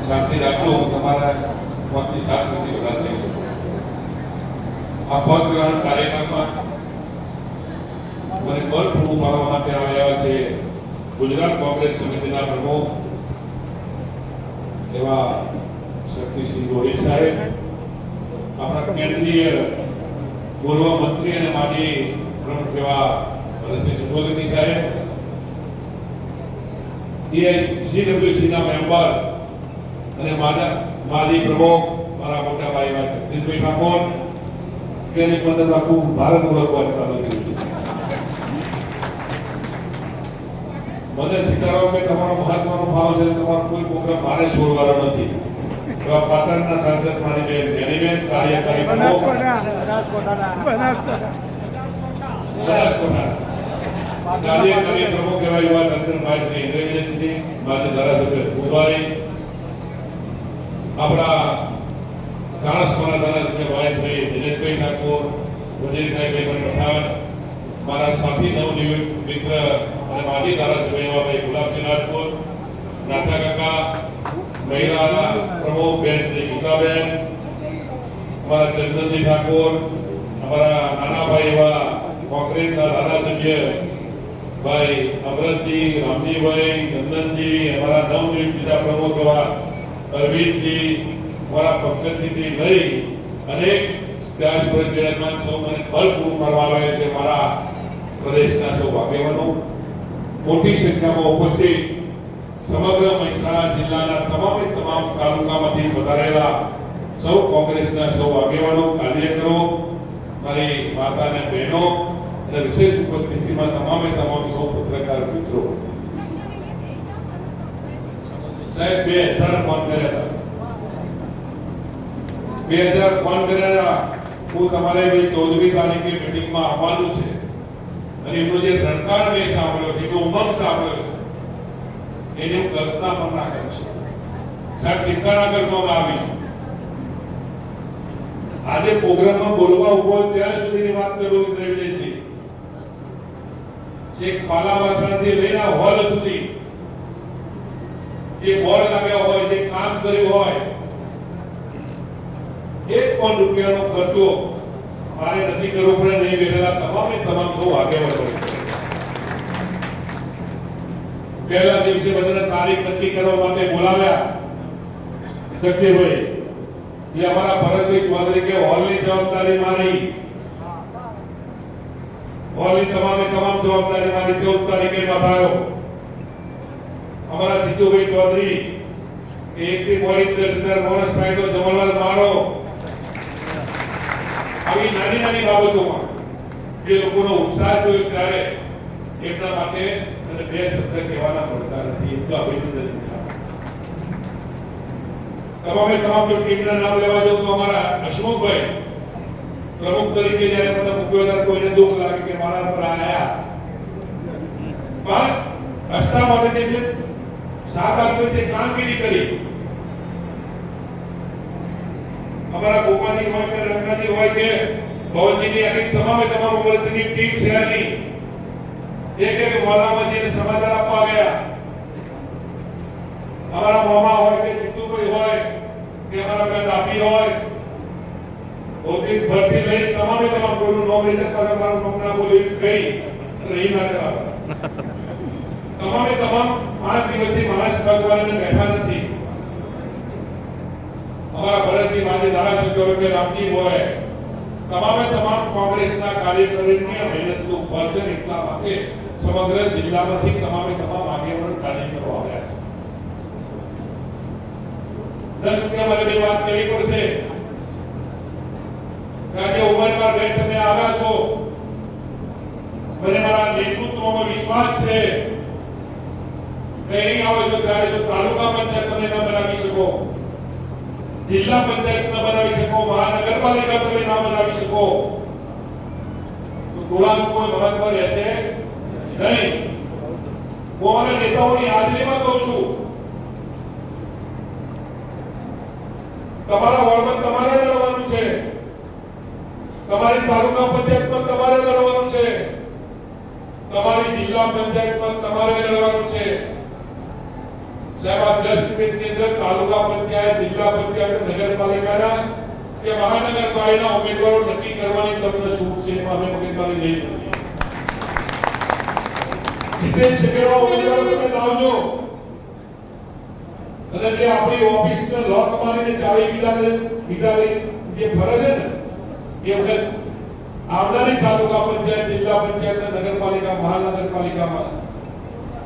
શાંતિ રાખજો. તમારા 5 થી 7 મિનિટ વધારે આ પદ ગ્રહણ કાર્યક્રમમાં મને બળ પૂરું પાડવા માટે આવ્યા છે ગુજરાત કોંગ્રેસ સમિતિના પ્રમુખ એવા શક્તિસિંહ ગોહિલ સાહેબ, આપણા કેન્દ્રીય પૂર્વ મંત્રી અને માજી પ્રમુખ એવા ભરતસિંહ સુખોલી સાહેબ, સીડબ્લ્યુસી ના મેમ્બર અને માજી પ્રમુખ મારા મોટા ભાઈ જગદીશભાઈ ઠાકોર, કેની મદદ આખું ભારત ઓળખવા ચાલુ થયું છે. મને સ્વીકારો કે તમારો મહત્વનો ફાળો છે, તમારો કોઈ પ્રોગ્રામ મારે છોડવાનો નથી. એવા પાટણના સાંસદ મારી બેન બેનીબેન, કાર્યકારી કાર્યકારી પ્રમુખ એવા યુવા દર્શનભાઈ શ્રી ઇન્દ્રજીતસિંહ, માજી ધારાસભ્ય ભૂભાઈ, આપણા કાળસમાના ધારાસભ્ય ભાઈ શ્રી દિનેશભાઈ ઠાકોર, વજીરભાઈ પઠાણ, મારા સાથી નવનિયુક્ત મિત્ર અને માજી ધારાસભ્ય એવા ભાઈ ગુલાબસિંહ રાજપૂત, નાથા કાકા, મહિલા પ્રમુખ બેન શ્રી ગીતાબેન, અમારા ચંદનજી ઠાકોર, અમારા નાના ભાઈ એવા કોંગ્રેસના ધારાસભ્ય ભાઈ અમરતજી, રામજીભાઈ, ચંદનજી, અમારા નવનિયુક્ત બીજા પ્રમુખ એવા અરવિંદજી, અમારા પંકજજીથી લઈ અનેક બિરાજમાન સૌ મને બળ પૂરું પાડવા આવે છે. મારા પ્રદેશના સૌ આગેવાનો મોટી સંખ્યામાં ઉપસ્થિત સમગ્ર મહેસાણા જિલ્લાના તમામ તાલુકામાંથી પધારેલા સૌ કોંગ્રેસના સૌ આગેવાનો, કાર્યકરો, મારી માતા અને બહેનો અને વિશેષ ઉપસ્થિતિમાં તમામ સૌ પત્રકાર મિત્રો, સાહેબ 2000 ફોન કર્યા હતા, 2000 ફોન કર્યા. હું તમારે 14મી તારીખે મીટિંગમાં આવવાનું છે અને એમનો જે રણકાર મેં સાંભળ્યો છે, એનો ઉમંગ સાંભળ્યો છે, એની હું કલ્પના પણ ના કરી શકું. સાહેબ ચિંતા ના કરવામાં આવી. આજે પ્રોગ્રામમાં બોલવા ઉભો ત્યાં સુધીની વાત કરું દ્રવિડસિંહ, છેક પાલાવાસાથી લઈને હોલ સુધી જે બોર્ડ લાગ્યા હોય, જે કામ કર્યું હોય, 1 પણ રૂપિયાનો ખર્ચો મારે નથી કરવો પડે. નહીં બેઠેલા તમામ સૌ આગેવાનો પહેલા દિવસે બધાને તારીખ નક્કી કરવા માટે બોલાવ્યા. શક્તિભાઈ એ અમારા ભરતભાઈ ચૌધરી કે હોલની જવાબદારી મારી, હોલની તમામ જવાબદારી મારી. 14 તારીખે નોંધાયો. અમારા જીતુભાઈ ચૌધરી એકથી મોડી 10,000 બોનસ ફાઈલો જમણવાર મારો. આવી નાની બાબતોમાં જે લોકોનો ઉત્સાહ જોયો ત્યારે એટલા માટે અને 2 શબ્દ કહેવાના પડતા નથી. એટલું અભિનંદન. તમામ જો ટીમના નામ લેવા જાવ તો અમારા હસમુખભાઈ પ્રમુખ તરીકે જ્યારે મને મૂક્યો ત્યારે કોઈને દુઃખ લાગે કે મારા પર આયા, પણ રસ્તા માટે જે 7 વર્ષે કામગીરી કરી, અમારા ગોપાલજી હોય કે રંગાજી હોય કે ભવનજીની આખી તમામ ઉમરતીની ટીમ શહેરની એક મોહલ્લામાં જઈને સમાચાર આપવા ગયા. અમારા મોમા હોય કે જીતુભાઈ હોય કે અમારા દાબી હોય, ભૌતિક ભરતી લઈ તમામ કોઈનું નોમ લઈ શકતા મારું નોમ ના બોલી ગઈ રહી ના ચલાવે. તમામ 5 દિવસથી મહારાષ્ટ્ર ભગવાનને બેઠા નથી. અમારા ભરતજી માજી ધારાસભ્ય હોય કે રામજી હોય, તમામ કોંગ્રેસના કાર્યકરોની મહેનતનું ફળ છે. એટલા માટે સમગ્ર જિલ્લામાંથી તમામ આગેવાનો કાર્યકરો આવ્યા છે. 10 રૂપિયા મારે બે વાત કરવી પડશે. આજે ઉમરગાર બેન તમે આવ્યા છો, મને મારા નેતૃત્વમાં વિશ્વાસ છે કે અહીં આવો છો ત્યારે જો તાલુકા પંચાયત તમે ન બનાવી શકો, જિલ્લા પંચાયત ન બનાવી શકો, મહાનગરપાલિકા તમે ના બનાવી શકો તો ટોળાનું કોઈ મહત્વ રહેશે નહીં. હું અમારા નેતાઓની હાજરીમાં કહું છું, તમારા વોર્ડમાં તમારે લડવાનું છે, તમારી તાલુકા પંચાયતમાં તમારે લડવાનું છે, તમારી જિલ્લા પંચાયતમાં તમારે લડવાનું છે. સાહેબ આ 10 મિનિટની અંદર તાલુકા પંચાયત, જિલ્લા પંચાયત, નગરપાલિકાના કે મહાનગરપાલિકાના ઉમેદવારો નક્કી કરવાની તમને છૂટ છે. એમાં અમે મગજમારી લઈ નથી. જીતેલ શકેવા ઉમેદવારો તમે લાવજો અને જે આપણી ઓફિસને લોક મારીને ચાવી બીજા જે ફરજ છે ને એ વખત આવનારી તાલુકા પંચાયત, જિલ્લા પંચાયત, નગરપાલિકા, મહાનગરપાલિકામાં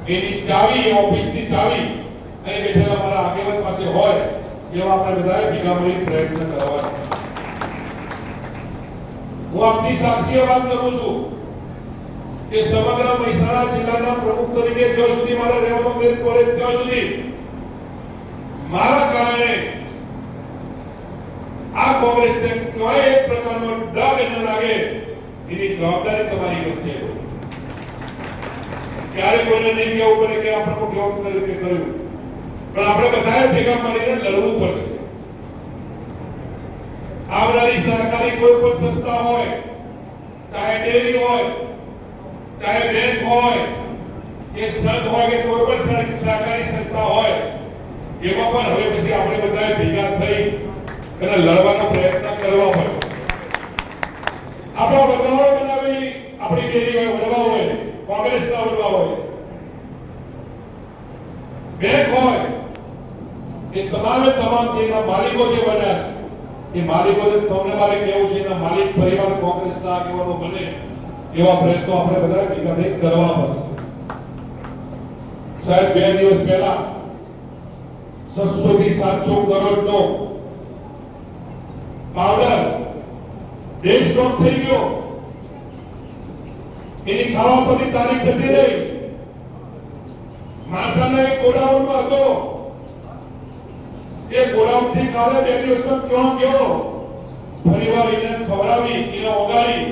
એની ચાવી, ઓફિસની ચાવી અહીં બેઠેલા મારા આગેવાન પાસે હોય એવા આપણે બધાએ ભેગા મળી પ્રયત્ન કરવાનો. હું આપની સાક્ષીએ વાત કરું છું કે સમગ્ર મહેસાણા જિલ્લાના પ્રમુખ તરીકે જ્યાં સુધી મારે રહેવાનો મેળ પડે ત્યાં સુધી મારા કારણે આ કોંગ્રેસને કોઈ એક પ્રકારનો ડર ન લાગે એની જવાબદારી તમારી પર છે. ક્યારે કોઈને નહીં કહેવું પડે કે આ પ્રમુખ એવું કર્યું કે કર્યું, પણ આપણે બધાએ ભેગા મળીને લડવું પડશે. આવનારી સહકારી કોઈ પણ સંસ્થા હોય, ચાહે ડેરી હોય, ચાહે બેંક હોય, કે સંઘ હોય કે કોઈ પણ સહકારી સંસ્થા હોય, એમાં પણ હવે પછી આપણે બધાએ ભેગા થઈ અને લડવાનો પ્રયત્ન કરવા પડશે. આપણા વડવાઓ બનાવેલી આપણી ડેરી હોય, વડવા હોય, કોંગ્રેસના વડવા હોય, બેંક હોય, એ તમામ જેના માલિકો જે બન્યા છે એ માલિકોને તમને મારે કહેવું છે એના માલિક પરિવાર કોંગ્રેસના આગેવાનો બને એવા પ્રયત્નો આપણે બધા ભેગા થઈ કરવા પડશે. સાહેબ 2 દિવસ પહેલા 600 થી 700 કરોડનો પાવડર દેશ સ્ટોક થઈ ગયો. એની ખાવા પરની તારીખ જતી રહી. માસાના એક ગોડાઉનમાં હતો, એ ગોડાઉન થી કાલે 2 દિવસમાં ક્યાં ગયો, ફરીવાર એને ખવડાવી, એને ઓગાળી.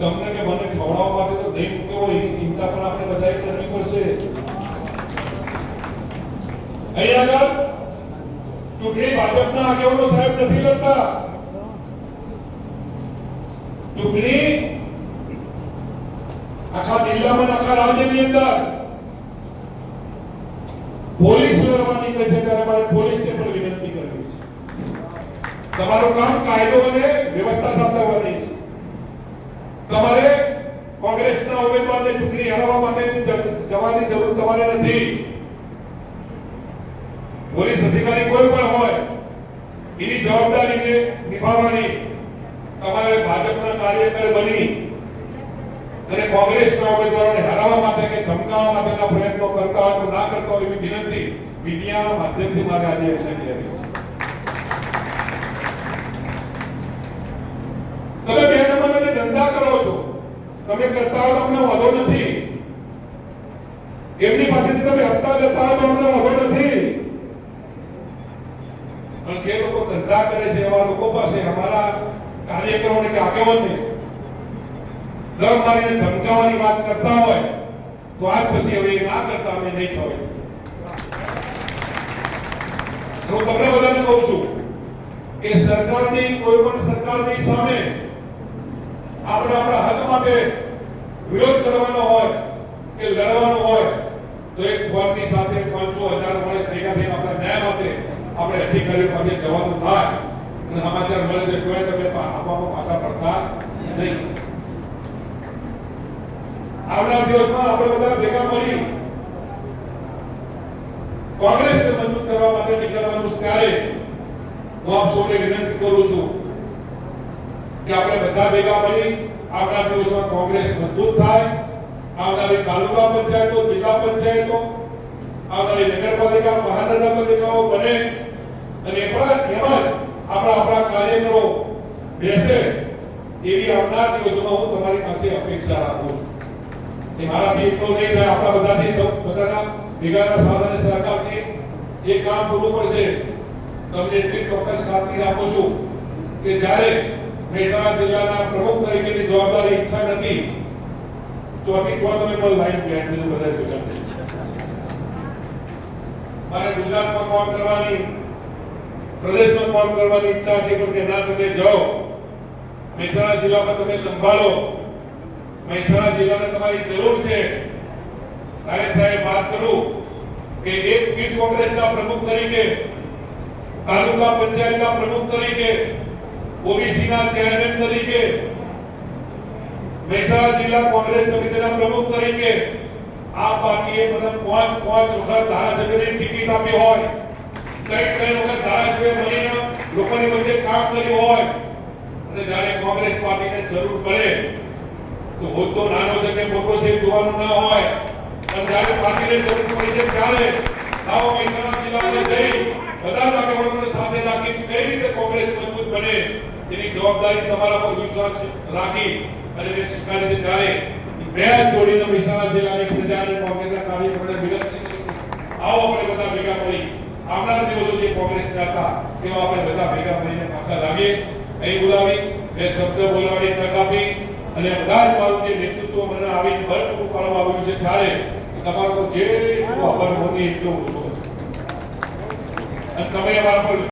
તમને કે મને ખવડાવવા માટે તો નહીં મૂક્યો હોય એની ચિંતા પણ આપણે બધાએ કરવી પડશે. અહીં આગળ ચૂંટણી ભાજપના આગેવાનો સાહેબ નથી લડતા. ચૂંટણી આખા જિલ્લામાં, આખા રાજ્યની અંદર પોલીસ લડવાની કહે છે ત્યારે મારે પોલીસને પણ વિનંતી કરવી છે. તમારું કામ કાયદો અને વ્યવસ્થા સાચવવાની છે. તમારે કોંગ્રેસના ઉમેદવારને ચૂંટણી હરાવવા માટે જવાની જરૂર તમારે નથી. પોલીસ અધિકારી કોઈ પણ હોય એની જવાબદારીને નિભાવવાની તમારે ભાજપના કાર્યકર બની અને કોંગ્રેસના ઉમેદવારોને હરાવવા માટે કે ધમકાવવા માટેના પ્રયત્નો કરતા હોય તો ના કરતા હોય એવી વિનંતી મીડિયાના માધ્યમથી મારે આજે એમને કરી છે. તમે 2 નંબરના જે ધંધા કરો છો, તમે કરતા હો તો અમને વાંધો નથી. એમની પાસેથી તમે હપ્તા લેતા હો તો અમને વાંધો નથી. પણ જે લોકો ધંધા કરે છે એવા લોકો પાસે અમારા કાર્યકરોને કે આગેવાનને દર મારીને ધમકાવવાની વાત કરતા હોય તો આજ પછી હવે ના કરતા અમે નહીં થવે. હું તમને બધાને કહું છું કે સરકારની કોઈ પણ સરકારની સામે આપણે આપણા હક માટે વિરોધ કરવાનો હોય કે લડવાનો હોય તો એક ફોનની સાથે 500,000 માણસ ભેગા થઈને આપણે ન્યાય માટે આપણે અધિકારીઓ પાસે જવાનું થાય અને સમાચાર મળે તો કોઈ તમે આપવામાં પાછા પડતા નહીં. આવનાર દિવસમાં આપણે બધા ભેગા મળી કોંગ્રેસને મજબૂત કરવા માટે નીકળવાનું ત્યારે હું આપ સૌને વિનંતી કરું છું કે આપણે બધા ભેગા મળી આવનાર દિવસમાં કોંગ્રેસ મજબૂત થાય. આવનારી તાલુકા પંચાયતો, જિલ્લા પંચાયતો, આવનારી નગરપાલિકા, મહાનગરપાલિકાઓ બને અને એમાં આપણા કાર્યકરો બેસે એવી આવનાર દિવસોમાં હું તમારી પાસે અપેક્ષા રાખું છું. એ મારાથી એકલો નહીં થાય, આપણા બધાથી બધાના ભેગાના સાથ અને સહકારથી એ કામ પૂરું પડશે. તમને એટલી ચોક્કસ ખાતરી આપું છું કે જ્યારે મહેસાણા જિલ્લાના પ્રમુખ તરીકેની જવાબદારી ઈચ્છા નથી ચોથી તમે પણ લાઈન બેઠેલું બધા ભેગા થઈ મારે ગુજરાતમાં કામ કરવાની, પ્રદેશમાં કામ કરવાની ઈચ્છા હતી પણ કે ના તમે જાઓ મહેસાણા જિલ્લામાં તમે સંભાળો, મહેસાણા જિલ્લાને તમારી જરૂર છે. ત્યારે સાહેબ વાત કરું કે એક પીઠ કોંગ્રેસના પ્રમુખ તરીકે, તાલુકા પંચાયતના પ્રમુખ તરીકે, ઓબીસીના ચેરમેન તરીકે, મહેસાણા જિલ્લા કોંગ્રેસ સમિતિના પ્રમુખ તરીકે આ પાર્ટીએ મને 5 વખત ધારાસભ્યની ટિકિટ આપી હોય, કઈ વખત ધારાસભ્ય બનીને લોકોની વચ્ચે કામ કર્યું હોય, અને જ્યારે કોંગ્રેસ પાર્ટીને જરૂર પડે તો હોદ્દો નાનો છે કે મોટો છે જોવાનું ના હોય, પણ જ્યારે પાર્ટીને જરૂર પડી છે ત્યારે આવો મહેસાણા જિલ્લામાં જઈ બધા જ આગેવાનોને સાથે રાખી કઈ રીતે કોંગ્રેસ મજબૂત બને એની જવાબદારી તમારા પર વિશ્વાસ રાખી અને મેં સ્વીકારી છે. ત્યારે બે જોડીને મહેસાણા જિલ્લાની પ્રજાને કોંગ્રેસના કાર્યકરોને વિનંતી કરું, આવો આપણે બધા ભેગા મળી આપણા દિવસો જે કોંગ્રેસ હતા તેવા આપણે બધા ભેગા મળીને પાછા લાવીએ. અહીં બોલાવી બે શબ્દ બોલવાની તક આપી અને બધા જ મારું જે નેતૃત્વ મને આવીને બળ પૂરું પાડવા આવ્યું છે ત્યારે તમારો તો જે આભાર મોદી એટલો ઓછો અને તમે અમારા પર